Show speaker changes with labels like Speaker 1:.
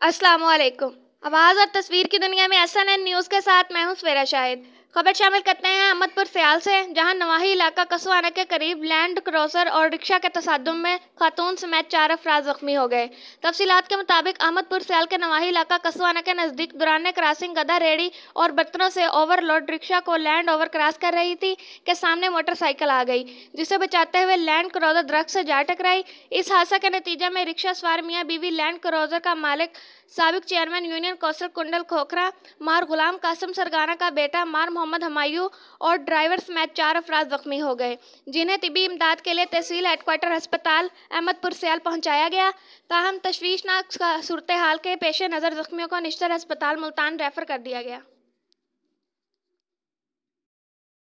Speaker 1: अस्सलाम वालेकुम। आवाज़ और तस्वीर की दुनिया में SNN न्यूज़ के साथ मैं हूं सवेरा शाहिद। खबर शामिल करते हैं अहमदपुर सियाल से, जहां नवाही इलाका कसवाना के करीब लैंड क्रूज़र और रिक्शा के तसादुम में खातून समेत 4 अफराद जख्मी हो गए। तफसीलात के मुताबिक अहमदपुर सियाल के नवाही इलाका कसवाना के नज़दीक दुराने क्रॉसिंग गधा रेडी और बर्तनों से ओवरलोड रिक्शा को लैंड ओवर क्रॉस कर रही थी कि सामने मोटरसाइकिल आ गई, जिसे बचाते हुए लैंड क्रूज़र दरख्त से जा टकराई। इस हादसे के नतीजे में रिक्शा सवार मियाँ बीवी, लैंड क्रूज़र का मालिक साबिक चेयरमैन यूनियन कौंसिल कुंडल खोखरा, मार गुलाम कासिम सरगाना का बेटा मार मोहम्मद हमायूं और ड्राइवर समेत 4 अफराद जख्मी हो गए, जिन्हें तिबी इमदाद के लिए तहसील हेडक्वार्टर अस्पताल अहमदपुर सियाल पहुंचाया गया। ताहम तशवीशनाक सूरत हाल के पेश नज़र जख्मियों को निश्तर अस्पताल मुल्तान रेफर कर दिया गया।